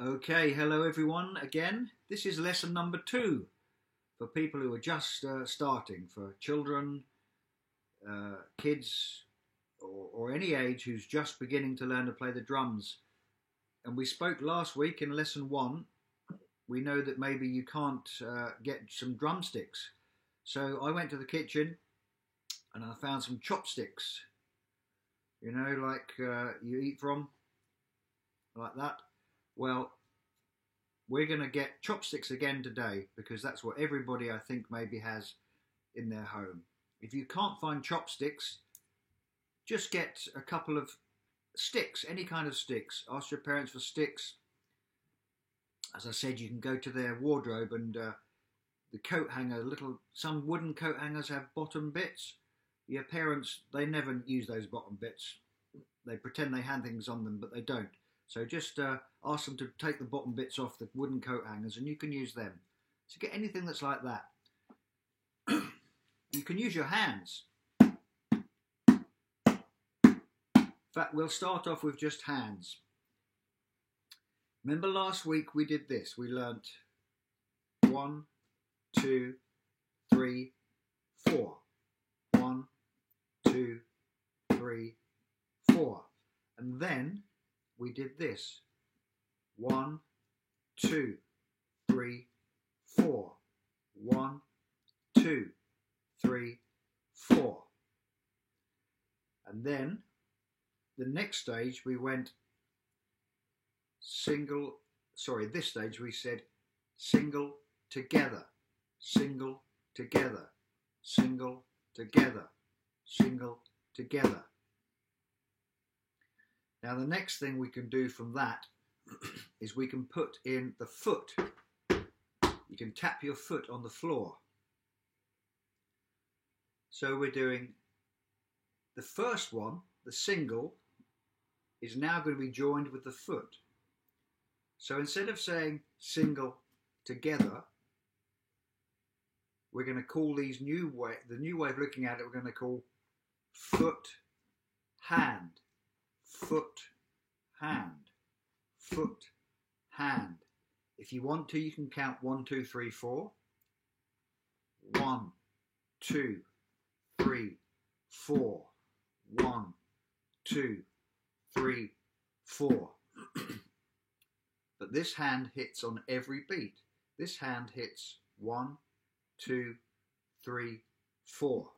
Okay, hello everyone again. This is lesson number 2 for people who are just starting, for children, kids, or any age who's just beginning to learn to play the drums. And we spoke last week in lesson 1. We know that maybe you can't get some drumsticks. So I went to the kitchen and I found some chopsticks, like you eat from, like that. Well, we're going to get chopsticks again today because that's what everybody I think maybe has in their home. If you can't find chopsticks, just get a couple of sticks, any kind of sticks. Ask your parents for sticks. As I said, you can go to their wardrobe and the coat hanger, some wooden coat hangers have bottom bits. Your parents, they never use those bottom bits. They pretend they hand things on them, but they don't. So just ask them to take the bottom bits off the wooden coat hangers and you can use them. So get anything that's like that. You can use your hands. In fact, we'll start off with just hands. Remember last week we did this. We learnt 1, 2, 3, 4. 1, 2, 3, 4. And then we did this. 1, 2, 3, 4. 1, 2, 3, 4. And then the next stage we went this stage we said single together, single together, single together, single together. Now the next thing we can do from that is we can put in the foot. You can tap your foot on the floor. So we're doing the first one, the single, is now going to be joined with the foot. So instead of saying single together, we're going to call the new way of looking at it, we're going to call foot, hand. Foot, hand, foot, hand. If you want to, you can count 1, 2, 3, 4. 1, 2, 3, 4. 1, 2, 3, 4. But this hand hits on every beat. This hand hits 1, 2, 3, 4.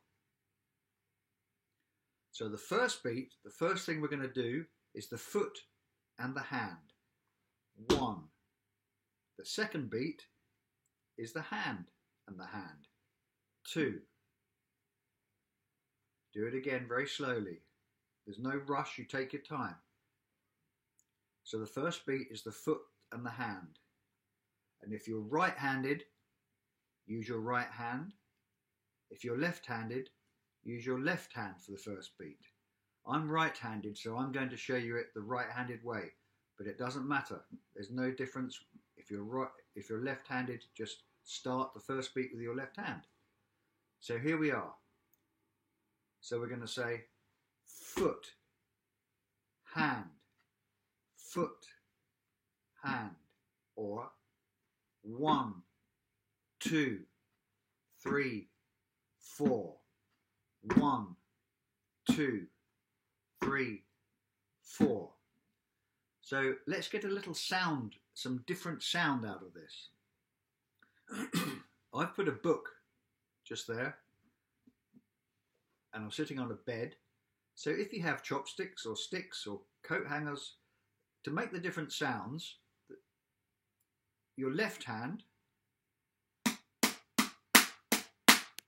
So the first beat, the first thing we're going to do is the foot and the hand. 1. The second beat is the hand and the hand. 2. Do it again very slowly. There's no rush, you take your time. So the first beat is the foot and the hand. And if you're right-handed, use your right hand. If you're left-handed, use your left hand for the first beat. I'm right-handed, so I'm going to show you it the right-handed way, but it doesn't matter. There's no difference. If you're left-handed, just start the first beat with your left hand. So here we are. So we're going to say foot, hand, foot, hand, or 1, 2, 3, 4. 1, 2, 3, 4. So let's get a little sound, some different sound out of this. I've put a book just there, and I'm sitting on a bed. So if you have chopsticks or sticks or coat hangers, to make the different sounds, your left hand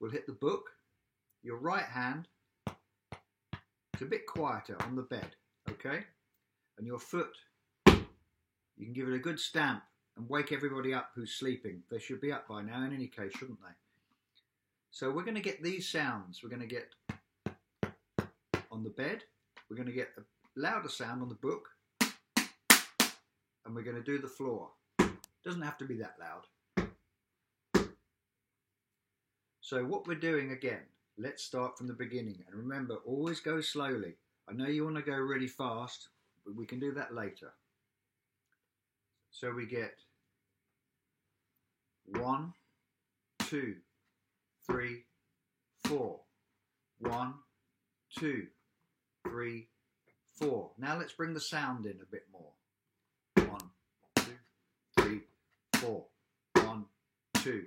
will hit the book. Your right hand is a bit quieter on the bed, okay? And your foot, you can give it a good stamp and wake everybody up who's sleeping. They should be up by now in any case, shouldn't they? So we're going to get these sounds. We're going to get on the bed, we're going to get a louder sound on the book, and we're going to do the floor. Doesn't have to be that loud. So what we're doing again, let's start from the beginning. And remember, always go slowly. I know you want to go really fast, but we can do that later. So we get 1, 2, 3, 4. 1, 2, 3, 4. Now let's bring the sound in a bit more. 1, 2, 3, 4. 1, 2,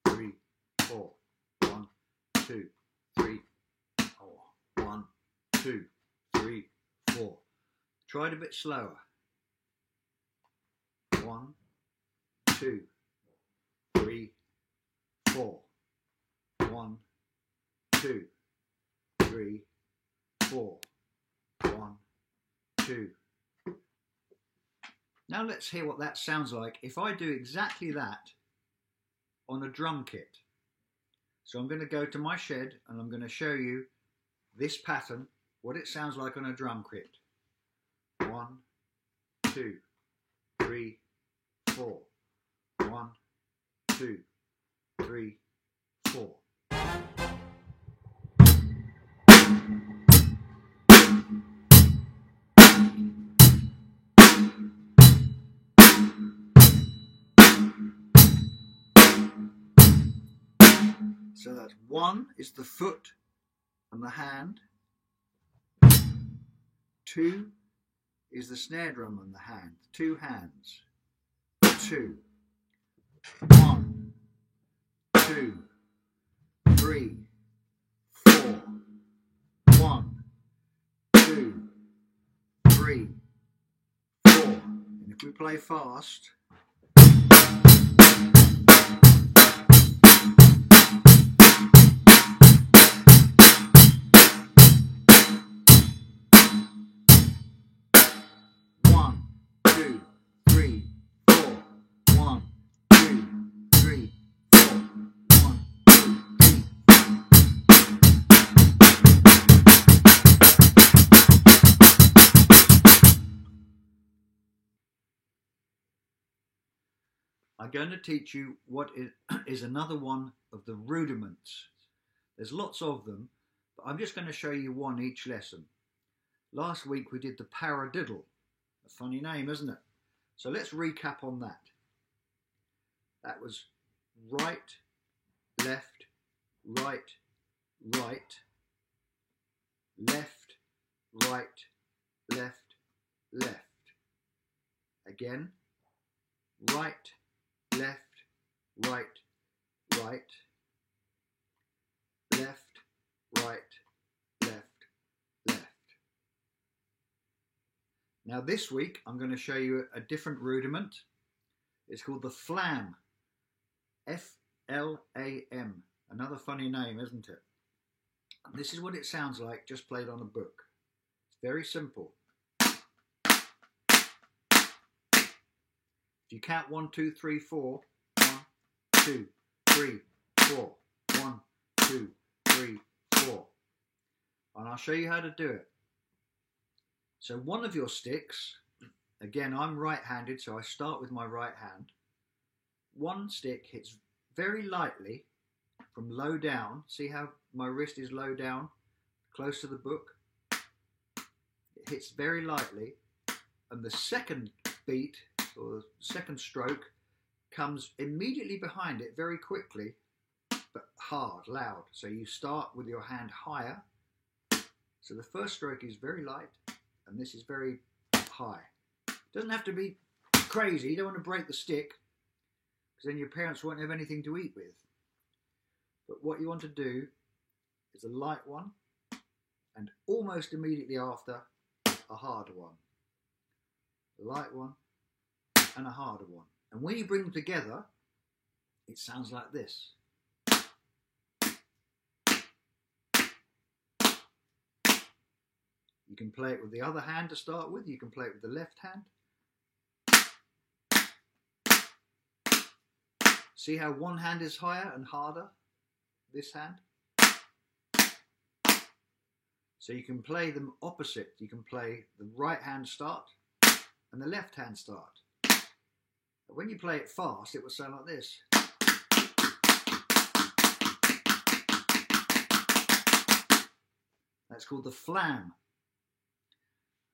3, 4. 1, 2, 3, 4. 1, 2, 3, 4. Try it a bit slower. 1, 2, 3, 4. 1, 2, 3, 4. 1, 2. Now let's hear what that sounds like if I do exactly that on a drum kit. So I'm going to go to my shed and I'm going to show you this pattern, what it sounds like on a drum kit. 1, 2, 3, 4. 1, 2, 3, 4. So that's 1 is the foot and the hand. 2 is the snare drum and the hand, 2 hands. 2. 1, 2, 3, 4. 1, 2, 3, 4. And if we play fast, I'm going to teach you what is another one of the rudiments. There's lots of them, but I'm just going to show you one each lesson. Last week we did the paradiddle. A funny name, isn't it? So let's recap on that. That was right, left, right, right, left, right, left, left. Again, right, left, right, right, left, right, left, left. Now this week I'm going to show you a different rudiment. It's called the flam. F-L-A-M. Another funny name, isn't it? And this is what it sounds like just played on a book. It's very simple. If you count 1, 2, 3, 4, 1, 2, 3, 4, 1, 2, 3, 4. And I'll show you how to do it. So one of your sticks, again I'm right-handed, so I start with my right hand. One stick hits very lightly from low down. See how my wrist is low down, close to the book? It hits very lightly, and the second beat, or the second stroke, comes immediately behind it very quickly, but hard, loud. So you start with your hand higher. So the first stroke is very light, and this is very high. It doesn't have to be crazy. You don't want to break the stick, because then your parents won't have anything to eat with. But what you want to do is a light one, and almost immediately after, a harder one. A light one, and a harder one. And when you bring them together, it sounds like this. You can play it with the other hand to start with. You can play it with the left hand. See how one hand is higher and harder? This hand. So you can play them opposite. You can play the right hand start and the left hand start. But when you play it fast, it will sound like this. That's called the flam.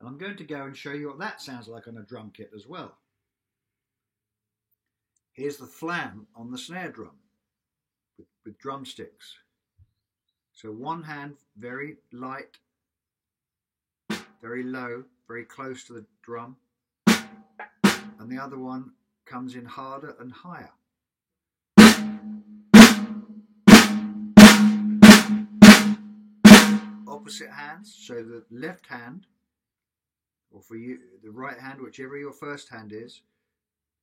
And I'm going to go and show you what that sounds like on a drum kit as well. Here's the flam on the snare drum with drumsticks. So one hand very light, very low, very close to the drum, and the other one comes in harder and higher. Opposite hands, so the left hand, or for you the right hand, whichever your first hand is,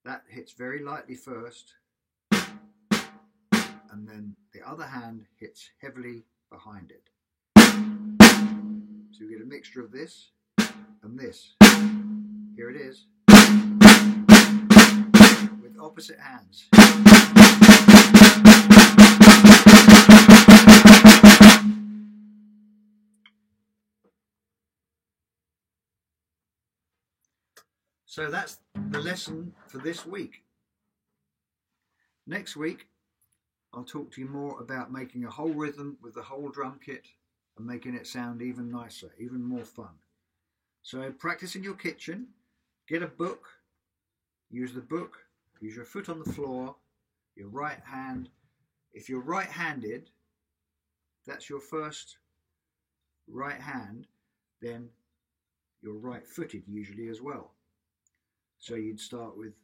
that hits very lightly first, and then the other hand hits heavily behind it. So you get a mixture of this and this. Here it is, with opposite hands. So that's the lesson for this week. Next week, I'll talk to you more about making a whole rhythm with the whole drum kit and making it sound even nicer, even more fun. So practice in your kitchen, get a book, use the book, use your foot on the floor, your right hand. If you're right-handed, that's your first right hand, then you're right-footed usually as well. So you'd start with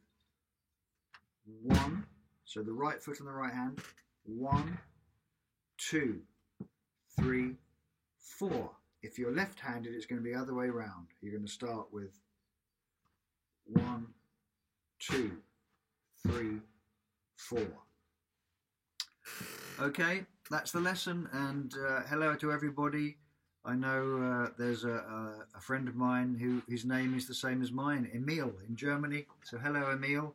1, so the right foot on the right hand, 1, 2, 3, 4. If you're left-handed, it's going to be the other way around. You're going to start with 1, 2, 3, 4. Okay, that's the lesson, and hello to everybody. I know there's a friend of mine who his name is the same as mine, Emil, in Germany. So hello, Emil.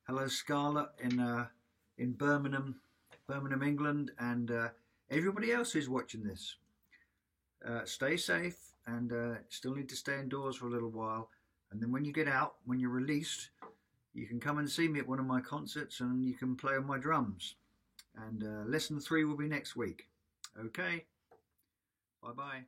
Hello, Scarlett in Birmingham, England, and everybody else who's watching this. Stay safe, and still need to stay indoors for a little while. And then when you get out, when you're released, you can come and see me at one of my concerts, and you can play on my drums. And lesson 3 will be next week. Okay, bye bye.